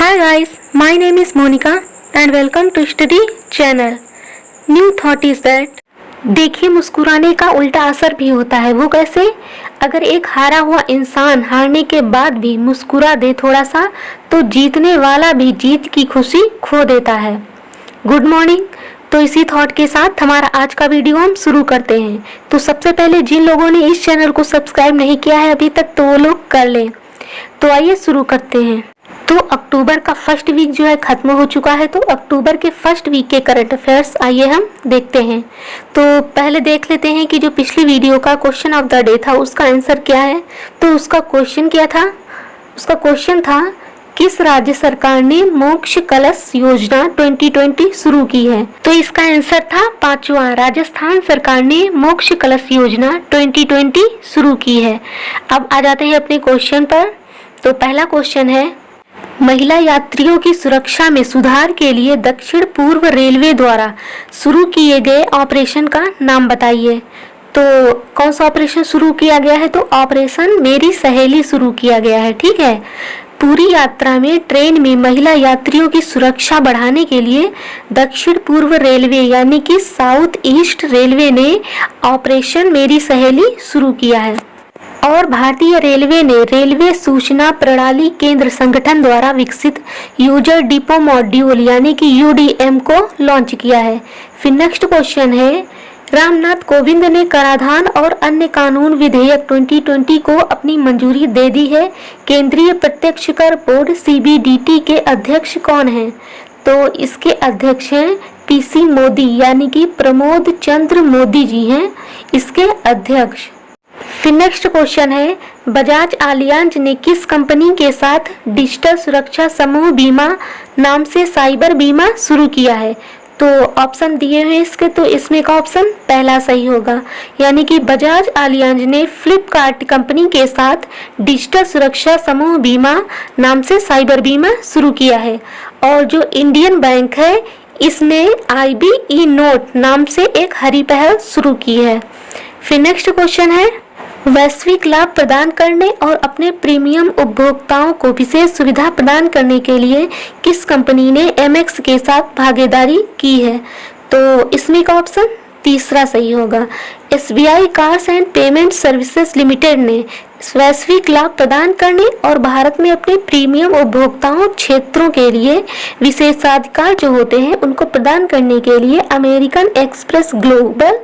Hi guys, my name is Monica and welcome to Study Channel. New thought is that देखिए मुस्कुराने का उल्टा असर भी होता है। वो कैसे? अगर एक हारा हुआ इंसान हारने के बाद भी मुस्कुरा दे थोड़ा सा तो जीतने वाला भी जीत की खुशी खो देता है। Good morning. तो इसी थॉट के साथ हमारा आज का वीडियो हम शुरू करते हैं। तो सबसे पहले जिन लोगों ने इस चैनल को सब्सक्राइब नहीं किया है अभी तक तो वो लोग कर लें। तो आइए शुरू करते हैं। तो अक्टूबर का फर्स्ट वीक जो है खत्म हो चुका है। तो अक्टूबर के फर्स्ट वीक के करंट अफेयर्स आइए हम देखते हैं। तो पहले देख लेते हैं कि जो पिछली वीडियो का क्वेश्चन ऑफ द डे था उसका आंसर क्या है। तो उसका क्वेश्चन क्या था? उसका क्वेश्चन था किस राज्य सरकार ने मोक्ष कलश योजना 2020 शुरू की है। तो इसका आंसर था पांचवा, राजस्थान सरकार ने मोक्ष कलश योजना 2020 शुरू की है। अब आ जाते हैं अपने क्वेश्चन पर। तो पहला क्वेश्चन है महिला यात्रियों की सुरक्षा में सुधार के लिए दक्षिण पूर्व रेलवे द्वारा शुरू किए गए ऑपरेशन का नाम बताइए। तो कौन सा ऑपरेशन शुरू किया गया है? तो ऑपरेशन मेरी सहेली शुरू किया गया है। ठीक है। पूरी यात्रा में ट्रेन में महिला यात्रियों की सुरक्षा बढ़ाने के लिए दक्षिण पूर्व रेलवे यानी कि साउथ ईस्ट रेलवे ने ऑपरेशन मेरी सहेली शुरू किया है। और भारतीय रेलवे ने रेलवे सूचना प्रणाली केंद्र संगठन द्वारा विकसित यूजर डिपो मॉड्यूल यानी कि यूडीएम को लॉन्च किया है। फिर नेक्स्ट क्वेश्चन है रामनाथ कोविंद ने कराधान और अन्य कानून विधेयक 2020 को अपनी मंजूरी दे दी है। केंद्रीय प्रत्यक्ष कर बोर्ड सीबीडीटी के अध्यक्ष कौन हैं? तो इसके अध्यक्ष हैं पीसी मोदी यानी कि प्रमोद चंद्र मोदी जी हैं इसके अध्यक्ष। फिर नेक्स्ट क्वेश्चन है बजाज आलियांज ने किस कंपनी के साथ डिजिटल सुरक्षा समूह बीमा नाम से साइबर बीमा शुरू किया है। तो ऑप्शन दिए हैं इसके, तो इसमें का ऑप्शन पहला सही होगा यानी कि बजाज आलियांज ने फ्लिपकार्ट कंपनी के साथ डिजिटल सुरक्षा समूह बीमा नाम से साइबर बीमा शुरू किया है। और जो इंडियन बैंक है इसने IBE नोट नाम से एक हरी पहल शुरू की है। फिर नेक्स्ट क्वेश्चन है वैश्विक लाभ प्रदान करने और अपने प्रीमियम उपभोक्ताओं को विशेष सुविधा प्रदान करने के लिए किस कंपनी ने MX के साथ भागीदारी की है। तो इसमें का ऑप्शन तीसरा सही होगा। SBI cars and payment services limited ने वैश्विक लाभ प्रदान करने और भारत में अपने प्रीमियम उपभोक्ताओं क्षेत्रों के लिए विशेषाधिकार जो होते हैं उनको प्रदान करने के लिए American express global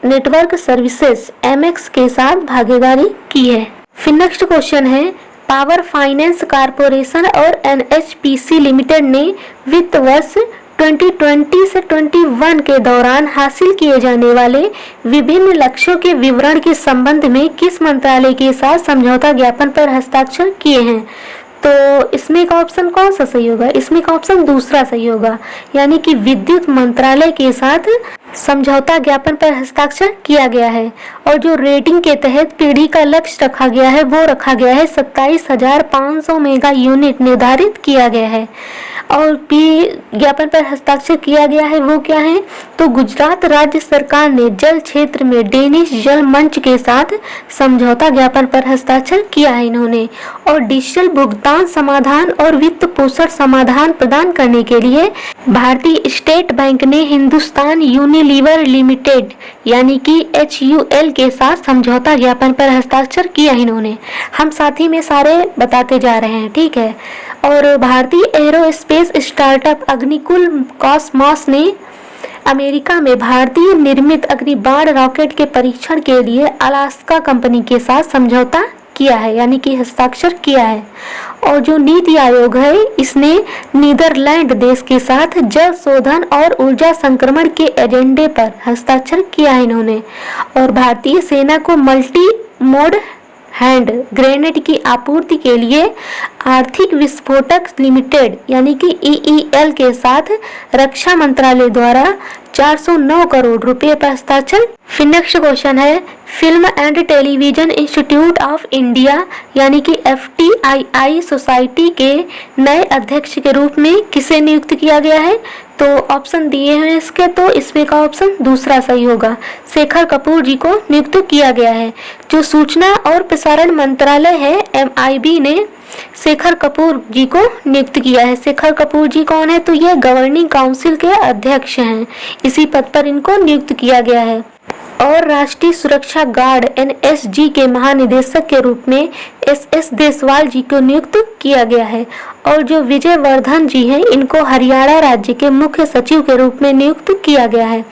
network services MX के साथ भागीदारी की है। फिर नेक्स्ट क्वेश्चन है पावर फाइनेंस कारपोरेशन और NHPC लिमिटेड ने वित्त वर्ष 2020 से 21 के दौरान हासिल किए जाने वाले विभिन्न लक्ष्यों के विवरण के संबंध में किस मंत्रालय के साथ समझौता ज्ञापन पर हस्ताक्षर किए हैं। तो इसमें का ऑप्शन कौन सा सही होगा? इसमें का ऑप्शन दूसरा सही होगा यानी कि विद्युत मंत्रालय के साथ समझौता ज्ञापन पर हस्ताक्षर किया गया है। और जो रेटिंग के तहत पीढ़ी का लक्ष्य रखा गया है वो रखा गया है 27,500 मेगा यूनिट निर्धारित किया गया है। और भी ज्ञापन पर हस्ताक्षर किया गया है वो क्या है? तो गुजरात राज्य सरकार ने जल क्षेत्र में डेनिश जल मंच के साथ समझौता ज्ञापन पर हस्ताक्षर किया है इन्होंने। और डिजिटल भुगतान समाधान और वित्त पोषण समाधान प्रदान करने के लिए भारतीय स्टेट बैंक ने हिंदुस्तान यूनिलीवर लिमिटेड यानी कि HUL के साथ समझौता ज्ञापन पर हस्ताक्षर किया इन्होंने। हम साथ ही में सारे बताते जा रहे हैं। ठीक है। और भारतीय एरोस्पेस स्टार्टअप अग्निकुल कॉस्मॉस ने अमेरिका में भारतीय निर्मित अग्निबाण रॉकेट के परीक्षण के लिए अलास्का कंपनी के साथ समझौता किया है यानी कि हस्ताक्षर किया है। और जो नीति आयोग है इसने नीदरलैंड देश के साथ जल शोधन और ऊर्जा संक्रमण के एजेंडे पर हस्ताक्षर किया है इन्होंने। और भारतीय सेना को मल्टी मोड हैंड ग्रेनेड की आपूर्ति के लिए आर्थिक विस्फोटक लिमिटेड यानी कि EEL के साथ रक्षा मंत्रालय द्वारा 409 करोड़ रुपए पर हस्ताक्षर। फिर नेक्स्ट क्वेश्चन है film and television institute of India यानी कि FTII सोसाइटी के नए अध्यक्ष के रूप में किसे नियुक्त किया गया है। तो ऑप्शन दिए हैं इसके, तो इसमें का ऑप्शन दूसरा सही होगा। शेखर कपूर जी को नियुक्त किया गया है। जो सूचना और प्रसारण मंत्रालय है MIB ने शेखर कपूर जी को नियुक्त किया है। शेखर कपूर जी कौन है? तो ये गवर्निंग काउंसिल के अध्यक्ष हैं। इसी पद पर इनको नियुक्त किया गया है। और राष्ट्रीय सुरक्षा गार्ड NSG के महानिदेशक के रूप में SS देसवाल जी को नियुक्त किया गया है। और जो विजय वर्धन जी हैं, इनको हरियाणा राज्य के मुख्य सचिव के रूप में नियुक्त किया गया है।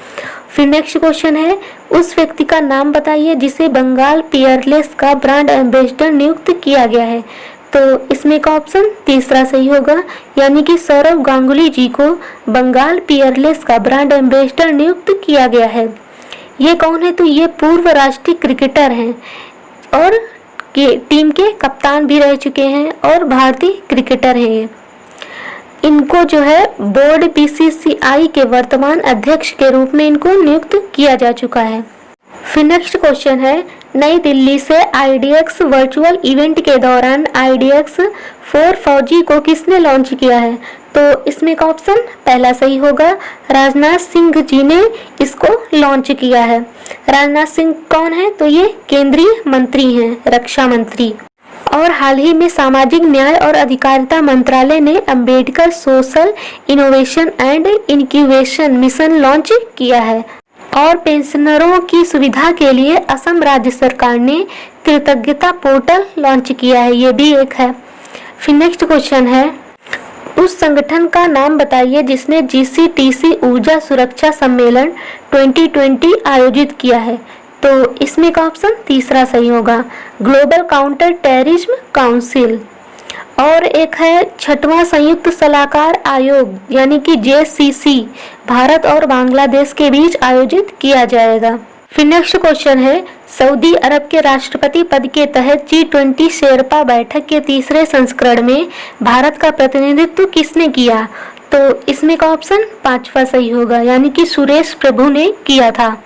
फिर नेक्स्ट क्वेश्चन है, उस व्यक्ति का नाम बताइए जिसे बंगाल पियरलेस का ब्रांड एम्बेसडर नियुक्त किया गया है। तो इसमें का ऑप्शन तीसरा सही होगा, यानी कि सौरव गांगुली जी को बंगाल पियरलेस का ब्रांड एम्बेसडर नियुक्त किया गया है। ये कौन है? तो ये पूर्व राष्ट्रीय क्रिकेटर हैं और टीम के कप्तान भी रह चुके हैं और भारतीय क्रिकेटर हैं ये। इनको जो है बोर्ड BCCI के वर्तमान अध्यक्ष के रूप में इनको नियुक्त किया जा चुका है। फिर नेक्स्ट क्वेश्चन है, नई दिल्ली से IDX वर्चुअल इवेंट के दौरान IDX 4 4G को किसने लॉन्च किया है? तो इसमें का ऑप्शन पहला सही होगा, राजनाथ सिंह जी ने इसको लॉन्च किया है। राजनाथ सिंह कौन है? तो ये केंद्रीय मंत्री हैं, रक्षा मंत्री। और हाल ही में सामाजिक न्याय और अधिकारिता मंत्रालय ने Ambedkar social innovation and incubation mission launch किया है। और पेंशनरों की सुविधा के लिए असम राज्य सरकार ने कृतज्ञता पोर्टल लॉन्च किया है, ये भी एक है। फिर नेक्स्ट क्वेश्चन है, उस संगठन का नाम बताइए जिसने GCTC ऊर्जा सुरक्षा सम्मेलन 2020 आयोजित किया है। तो इसमें का ऑप्शन तीसरा सही होगा, ग्लोबल काउंटर टेररिज्म काउंसिल। और एक है 6वां संयुक्त सलाहकार आयोग यानी कि JCC भारत और बांग्लादेश के बीच आयोजित किया जाएगा। फिर नेक्स्ट क्वेश्चन है, सऊदी अरब के राष्ट्रपति पद के तहत G20 शेरपा बैठक के तीसरे संस्करण में भारत का प्रतिनिधित्व किसने किया? तो इसमें का ऑप्शन पांचवा सही होगा, यानी कि सुरेश प्रभु ने किया था।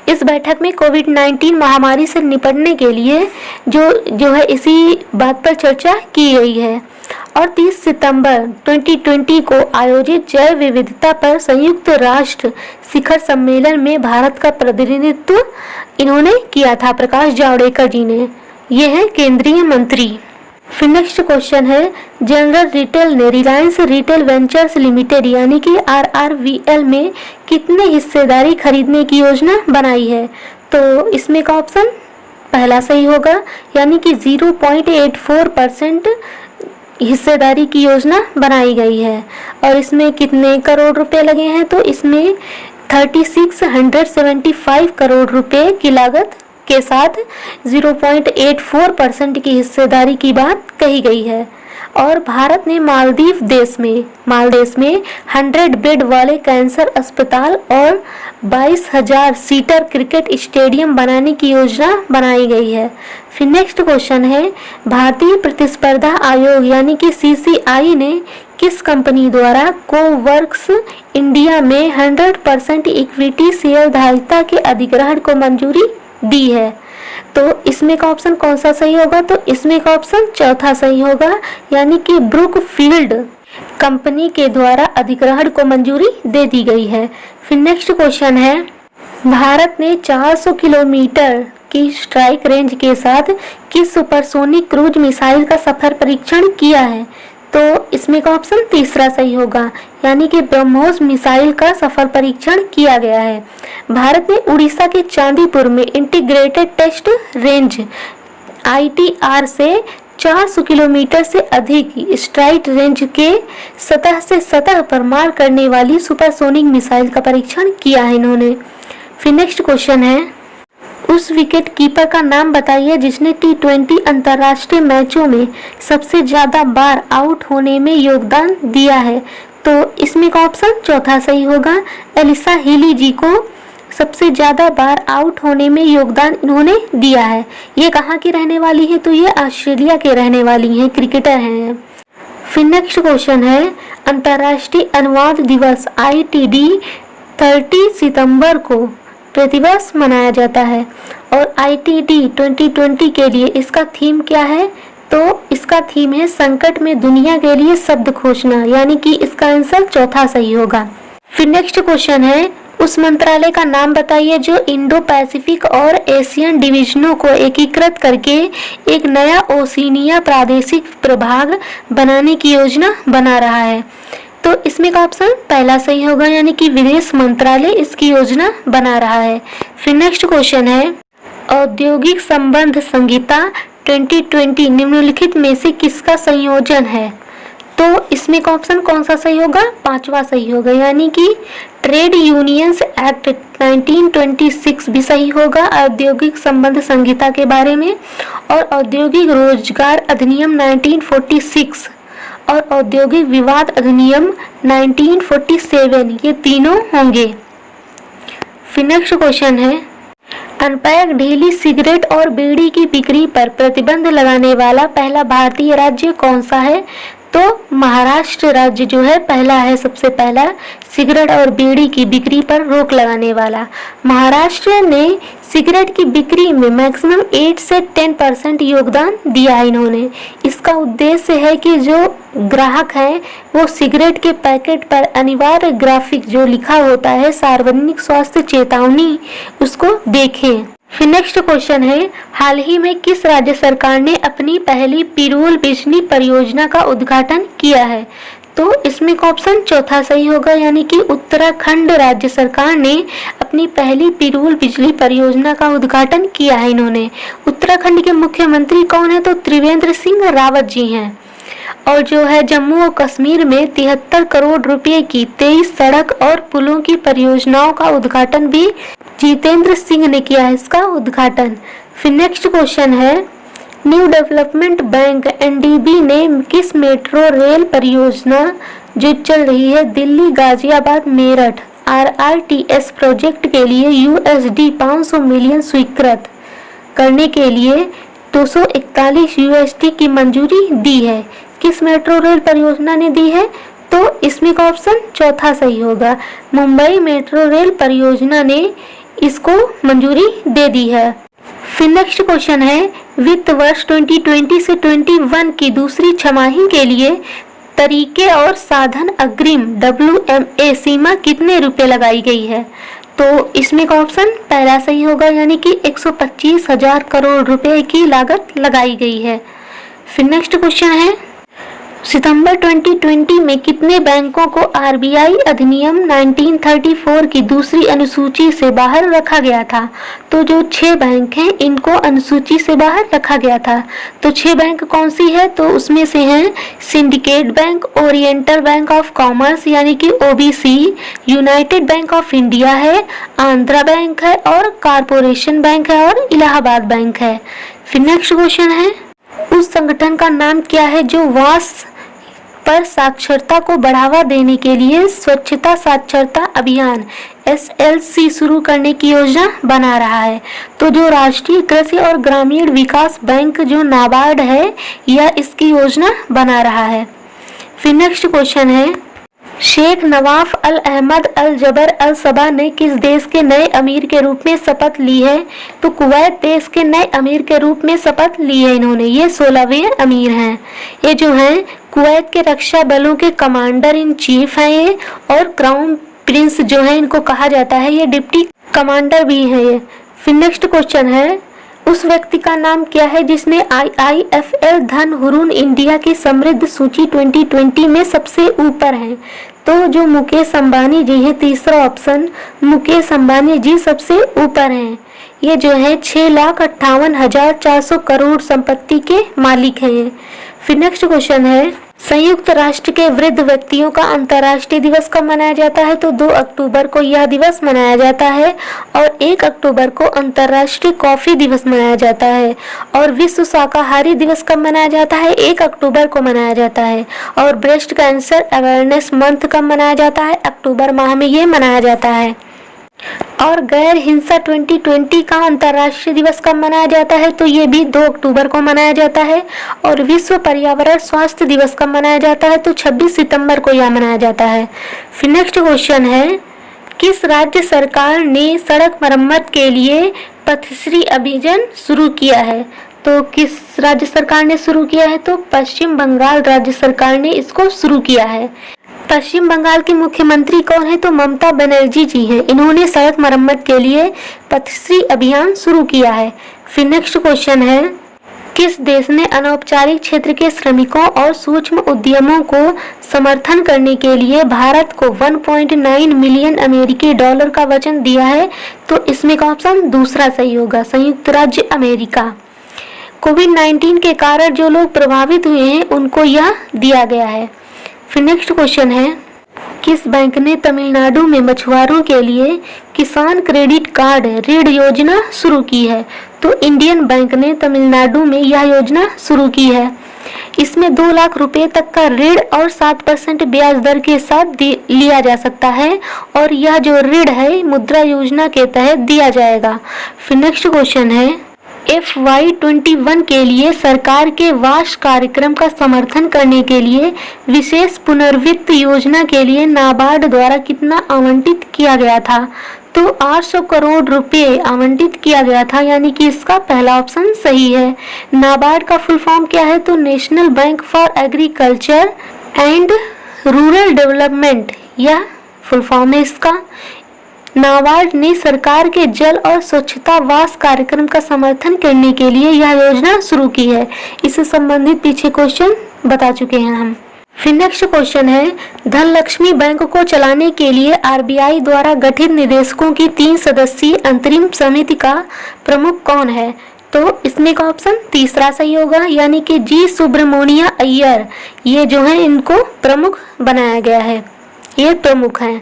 इस बैठक में कोविड-19 महामारी से निपटने के लिए जो है इसी बात पर चर्चा की गई है। और 30 सितंबर 2020 को आयोजित जैव विविधता पर संयुक्त राष्ट्र शिखर सम्मेलन में भारत का प्रतिनिधित्व इन्होंने किया था, प्रकाश जावड़ेकर जी ने। ये है केंद्रीय मंत्री। फिर नेक्स्ट क्वेश्चन है, जनरल रिटेल ने रिलायंस रिटेल वेंचर्स लिमिटेड यानी कि RRVL में कितने हिस्सेदारी खरीदने की योजना बनाई है? तो इसमें का ऑप्शन पहला सही होगा, यानी कि 0.84% हिस्सेदारी की योजना बनाई गई है। और इसमें कितने करोड़ रुपए लगे हैं? तो इसमें 3675 करोड़ रुपए की लागत के साथ 0.84% की हिस्सेदारी की बात कही गई है। और भारत ने मालदीव देश में 100 बेड वाले कैंसर अस्पताल और 22,000 सीटर क्रिकेट स्टेडियम बनाने की योजना बनाई गई है। फिर नेक्स्ट क्वेश्चन है, भारतीय प्रतिस्पर्धा आयोग यानी कि CCI ने किस कंपनी द्वारा कोवर्क्स इंडिया में 100% इक्विटी शेयरधारिता के अधिग्रहण को मंजूरी दी है? तो इसमें का ऑप्शन कौन सा सही होगा? तो इसमें का ऑप्शन चौथा सही होगा, यानी कि ब्रुकफील्ड कंपनी के द्वारा अधिग्रहण को मंजूरी दे दी गई है। फिर नेक्स्ट क्वेश्चन है, भारत ने 400 किलोमीटर की स्ट्राइक रेंज के साथ किस सुपरसोनिक क्रूज मिसाइल का सफल परीक्षण किया है? तो इसमें का ऑप्शन तीसरा सही होगा, यानी कि ब्रह्मोस मिसाइल का सफल परीक्षण किया गया है। भारत ने उड़ीसा के चांदीपुर में इंटीग्रेटेड टेस्ट रेंज ITR से 400 किलोमीटर से अधिक स्ट्राइक रेंज के सतह से सतह पर मार करने वाली सुपरसोनिक मिसाइल का परीक्षण किया है इन्होंने। फिर नेक्स्ट क्वेश्चन है, उस विकेट कीपर का नाम बताइए जिसने T20 अंतर्राष्ट्रीय मैचों में सबसे ज्यादा बार आउट होने में योगदान दिया है। तो इसमें का ऑप्शन चौथा सही होगा, एलिसा हीली जी को सबसे ज्यादा बार आउट होने में योगदान इन्होंने दिया है। ये कहाँ की रहने वाली है? तो ये ऑस्ट्रेलिया के रहने वाली हैं, क्रिकेटर हैं। फिर नेक्स्ट क्वेश्चन है, अंतर्राष्ट्रीय अनुवाद दिवस ITD 30 सितंबर को प्रतिवर्ष मनाया जाता है। और ITD 2020 के लिए इसका थीम क्या है? तो इसका थीम है संकट में दुनिया के लिए शब्द खोजना, यानी कि इसका आंसर चौथा सही होगा। फिर नेक्स्ट क्वेश्चन है, उस मंत्रालय का नाम बताइए जो इंडो पैसिफिक और एशियन डिवीजनों को एकीकृत करके एक नया ओशिनिया प्रादेशिक प्रभाग बनाने की योजना बना रहा है। तो इसमें का ऑप्शन पहला सही होगा, यानी कि विदेश मंत्रालय इसकी योजना बना रहा है। फिर नेक्स्ट क्वेश्चन है, औद्योगिक संबंध संहिता 2020 निम्नलिखित में से किसका संयोजन है? तो इसमें का ऑप्शन कौन सा सही होगा? पांचवा सही होगा, यानी कि ट्रेड यूनियंस एक्ट 1926 भी सही होगा औद्योगिक संबंध संहिता के बारे में, और औद्योगिक रोजगार अधिनियम 1946 और औद्योगिक विवाद अधिनियम 1947 ये तीनों होंगे। फिर नेक्स्ट क्वेश्चन है, अनपैक ढीली सिगरेट और बीड़ी की बिक्री पर प्रतिबंध लगाने वाला पहला भारतीय राज्य कौन सा है? तो महाराष्ट्र राज्य जो है पहला है, सबसे पहला सिगरेट और बीड़ी की बिक्री पर रोक लगाने वाला। महाराष्ट्र ने सिगरेट की बिक्री में मैक्सिमम 8 से 10% योगदान दिया है इन्होंने। इसका उद्देश्य है कि जो ग्राहक हैं वो सिगरेट के पैकेट पर अनिवार्य ग्राफिक जो लिखा होता है सार्वजनिक स्वास्थ्य चेतावनी उसको देखें। फिर नेक्स्ट क्वेश्चन है, हाल ही में किस राज्य सरकार ने अपनी पहली पिरूल बिजली परियोजना का उद्घाटन किया है? तो इसमें का ऑप्शन चौथा सही होगा, यानी कि उत्तराखंड राज्य सरकार ने अपनी पहली पिरूल बिजली परियोजना का उद्घाटन किया है इन्होंने। उत्तराखंड के मुख्यमंत्री कौन है? तो त्रिवेंद्र सिंह रावत जी हैं। और जो है जम्मू और कश्मीर में 73 करोड़ रुपए की 23 सड़क और पुलों की परियोजनाओं का उद्घाटन भी जितेंद्र सिंह ने किया है इसका उद्घाटन। फिर नेक्स्ट क्वेश्चन है, न्यू डेवलपमेंट बैंक एनडीबी ने किस मेट्रो रेल परियोजना जो चल रही है दिल्ली गाजियाबाद मेरठ RRTS प्रोजेक्ट के लिए USD 500 मिलियन स्वीकृत करने के लिए 241 USD की मंजूरी दी है? किस मेट्रो रेल परियोजना ने दी है? तो इसमें का ऑप्शन चौथा सही होगा, मुंबई मेट्रो रेल परियोजना ने इसको मंजूरी दे दी है। फिर नेक्स्ट क्वेश्चन है, वित्त वर्ष 2020 से 21 की दूसरी छमाही के लिए तरीके और साधन अग्रिम WMA सीमा कितने रुपए लगाई गई है? तो इसमें का ऑप्शन पहला सही होगा, यानी कि 125,000 करोड़ रुपए की लागत लगाई गई है। फिर नेक्स्ट क्वेश्चन है, सितंबर 2020 में कितने बैंकों को RBI अधिनियम 1934 की दूसरी अनुसूची से बाहर रखा गया था? तो जो 6 बैंक हैं इनको अनुसूची से बाहर रखा गया था। तो 6 बैंक कौन सी है? तो उसमें से हैं syndicate bank, oriental bank of commerce यानी कि OBC, United bank of India है, आंध्रा बैंक है और कारपोरेशन बैंक है और इलाहाबाद बैंक है। फिर नेक्स्ट क्वेश्चन है, उस संगठन का नाम क्या है जो वास पर साक्षरता को बढ़ावा देने के लिए स्वच्छता साक्षरता अभियान SLC शुरू करने की योजना बना रहा है? तो जो राष्ट्रीय कृषि और ग्रामीण विकास बैंक जो नाबार्ड है यह इसकी योजना बना रहा है। फिर नेक्स्ट क्वेश्चन है, शेख नवाफ अल अहमद अल जबर अल सबा ने किस देश के नए अमीर के रूप में शपथ ली है? तो कुवैत देश के नए अमीर के रूप में शपथ ली है इन्होंने, ये 16वें अमीर हैं। ये जो हैं कुवैत के रक्षा बलों के कमांडर इन चीफ हैं ये, और क्राउन प्रिंस जो है इनको कहा जाता है, ये डिप्टी कमांडर भी हैं ये। फिर नेक्स्ट क्वेश्चन है, उस व्यक्ति का नाम क्या है जिसने IIFL धन हुरून इंडिया की समृद्ध सूची 2020 में सबसे ऊपर है? तो जो मुकेश अंबानी जी हैं, तीसरा ऑप्शन मुकेश अंबानी जी सबसे ऊपर हैं। ये जो है 6,58,400 करोड़ संपत्ति के मालिक हैं। फिर नेक्स्ट क्वेश्चन है, संयुक्त राष्ट्र के वृद्ध व्यक्तियों का अंतर्राष्ट्रीय दिवस कब मनाया जाता है? तो 2 अक्टूबर को यह दिवस मनाया जाता है, और 1 अक्टूबर को अंतर्राष्ट्रीय कॉफी दिवस मनाया जाता है। और विश्व शाकाहारी दिवस कब मनाया जाता है? 1 अक्टूबर को मनाया जाता है। और ब्रेस्ट कैंसर अवेयरनेस मंथ कब मनाया जाता है? अक्टूबर माह में ये मनाया जाता है। और गैर हिंसा 2020 का अंतर्राष्ट्रीय दिवस कब मनाया जाता है? तो ये भी 2 अक्टूबर को मनाया जाता है। और विश्व पर्यावरण स्वास्थ्य दिवस कब मनाया जाता है? तो 26 सितंबर को यह मनाया जाता है। फिर नेक्स्ट क्वेश्चन है, किस राज्य सरकार ने सड़क मरम्मत के लिए पथश्री अभियान शुरू किया है? तो किस राज्य सरकार ने शुरू किया है? तो पश्चिम बंगाल राज्य सरकार ने इसको शुरू किया है। पश्चिम बंगाल के मुख्यमंत्री कौन है? तो ममता बनर्जी जी हैं। इन्होंने सड़क मरम्मत के लिए पथश्री अभियान शुरू किया है। फिर नेक्स्ट क्वेश्चन है, किस देश ने अनौपचारिक क्षेत्र के श्रमिकों और सूक्ष्म उद्यमों को समर्थन करने के लिए भारत को 1.9 मिलियन अमेरिकी डॉलर का वचन दिया है? तो इसमें का ऑप्शन दूसरा सही होगा, संयुक्त राज्य अमेरिका। कोविड-19 के कारण जो लोग प्रभावित हुए हैं उनको यह दिया गया है। फिर नेक्स्ट क्वेश्चन है, किस बैंक ने तमिलनाडु में मछुआरों के लिए किसान क्रेडिट कार्ड ऋण योजना शुरू की है? तो इंडियन बैंक ने तमिलनाडु में यह योजना शुरू की है। इसमें 2 लाख रुपए तक का ऋण और 7% ब्याज दर के साथ लिया जा सकता है और यह जो ऋण है मुद्रा योजना के तहत दिया जाएगा। फिर नेक्स्ट क्वेश्चन है, FY21 के लिए सरकार के वार्षिक कार्यक्रम का समर्थन करने के लिए विशेष पुनर्वित्त योजना के लिए नाबार्ड द्वारा कितना आवंटित किया गया था? तो 800 करोड़ रुपए आवंटित किया गया था, यानी कि इसका पहला ऑप्शन सही है। नाबार्ड का फुल फॉर्म क्या है? तो national bank for agriculture and rural development, यह फुल फॉर्म है इसका। नाबार्ड ने सरकार के जल और स्वच्छता वास कार्यक्रम का समर्थन करने के लिए यह योजना शुरू की है। इससे संबंधित पीछे क्वेश्चन बता चुके हैं हम। फिर नेक्स्ट क्वेश्चन है, धनलक्ष्मी बैंक को चलाने के लिए RBI द्वारा गठित निदेशकों की 3 सदस्यीय अंतरिम समिति का प्रमुख कौन है? तो इसमें का ऑप्शन तीसरा सही होगा, यानी कि जी सुब्रमण्या अय्यर, ये जो है इनको प्रमुख बनाया गया है, ये प्रमुख हैं।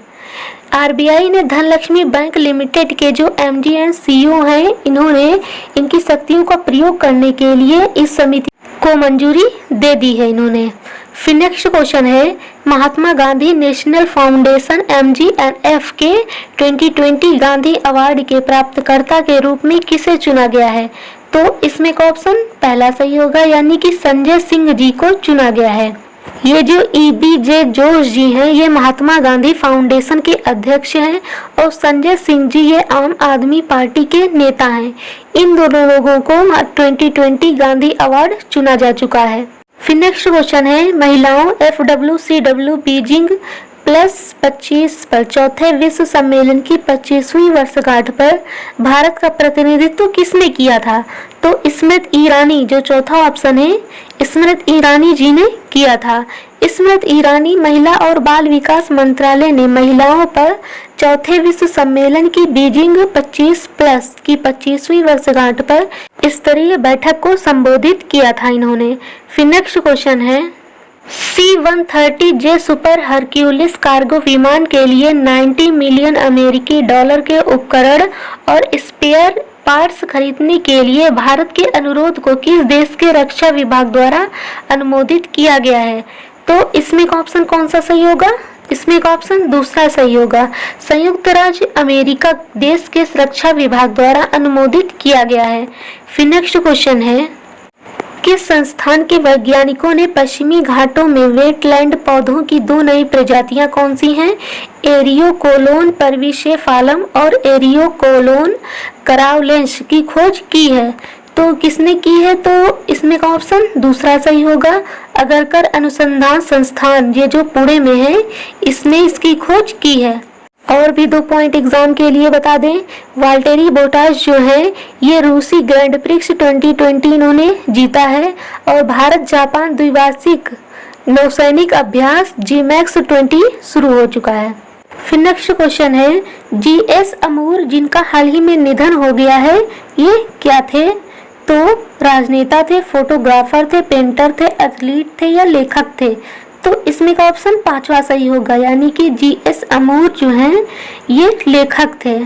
RBI ने धनलक्ष्मी बैंक लिमिटेड के जो MD एंड CEO हैं, इन्होंने इनकी शक्तियों का प्रयोग करने के लिए इस समिति को मंजूरी दे दी है इन्होंने। फिर नेक्स्ट क्वेश्चन है, Mahatma Gandhi national foundation MGNF के 2020 गांधी अवार्ड के प्राप्तकर्ता के रूप में किसे चुना गया है? तो इसमें का ऑप्शन पहला सही होगा, यानी कि संजय सिंह जी को चुना गया है। ये जो EBJ जोश जी हैं, ये महात्मा गांधी फाउंडेशन के अध्यक्ष हैं और संजय सिंह जी ये आम आदमी पार्टी के नेता हैं। इन दोनों लोगों को 2020 गांधी अवार्ड चुना जा चुका है। फिर नेक्स्ट क्वेश्चन है, महिलाओं FWCW बीजिंग +25 पर चौथे विश्व सम्मेलन की 25वीं वर्षगांठ पर भारत का प्रतिनिधित्व किसने किया था? तो स्मृति ईरानी, जो चौथा ऑप्शन है, स्मृति ईरानी जी ने किया था। स्मृति ईरानी महिला और बाल विकास मंत्रालय ने महिलाओं पर चौथे विश्व सम्मेलन की बीजिंग 25+ की 25वीं वर्षगांठ पर स्तरीय बैठक को संबोधित किया था इन्होंने। फिर नेक्स्ट क्वेश्चन है, C-130J सुपर हरक्यूलिस कार्गो विमान के लिए 90 मिलियन अमेरिकी डॉलर के उपकरण और स्पेयर पार्ट्स खरीदने के लिए भारत के अनुरोध को किस देश के रक्षा विभाग द्वारा अनुमोदित किया गया है? तो इसमें का ऑप्शन कौन सा सही होगा? इसमें का ऑप्शन दूसरा सही होगा, संयुक्त राज्य अमेरिका देश के रक्षा विभाग द्वारा अनुमोदित किया गया है। फिर नेक्स्ट क्वेश्चन है, किस संस्थान के वैज्ञानिकों ने पश्चिमी घाटों में वेटलैंड पौधों की 2 नई प्रजातियां कौन सी हैं, एरियोकोलोन परविशेफालम और एरियोकोलोन कराउलेंस की खोज की है? तो किसने की है? तो इसमें का ऑप्शन दूसरा सही होगा, अगरकर अनुसंधान संस्थान, ये जो पुणे में है, इसने इसकी खोज की है। और भी 2 पॉइंट एग्जाम के लिए बता दें, वाल्टेरी बोटास जो है ये रूसी ग्रैंड प्रिक्स 2020 इन्होंने जीता है और भारत जापान द्विवार्षिक नौसैनिक अभ्यास GMAX 20 शुरू हो चुका है। फिर नेक्स्ट क्वेश्चन है, GS अमूर जिनका हाल ही में निधन हो गया है, ये क्या थे? तो राजनेता थे, फोटोग्राफर थे, पेंटर थे, एथलीट थे या लेखक थे? तो इसमें का ऑप्शन 5वां सही होगा, यानी कि GS अमूर जो हैं ये लेखक थे।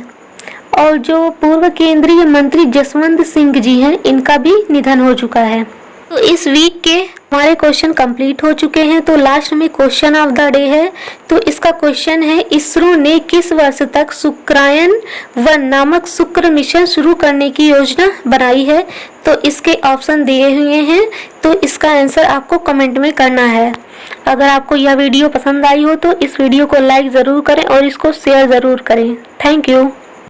और जो पूर्व केंद्रीय मंत्री जसवंत सिंह जी हैं, इनका भी निधन हो चुका है। तो इस वीक के हमारे क्वेश्चन कंप्लीट हो चुके हैं। तो लास्ट में क्वेश्चन ऑफ द डे है। तो इसका क्वेश्चन है, इसरो ने किस वर्ष तक शुक्रायन-1 नामक शुक्र मिशन शुरू करने की योजना बनाई है? तो इसके ऑप्शन दिए हुए हैं, तो इसका आंसर आपको कमेंट में करना है। अगर आपको यह वीडियो पसंद आई हो तो इस वीडियो को लाइक ज़रूर करें और इसको शेयर ज़रूर करें। Thank you.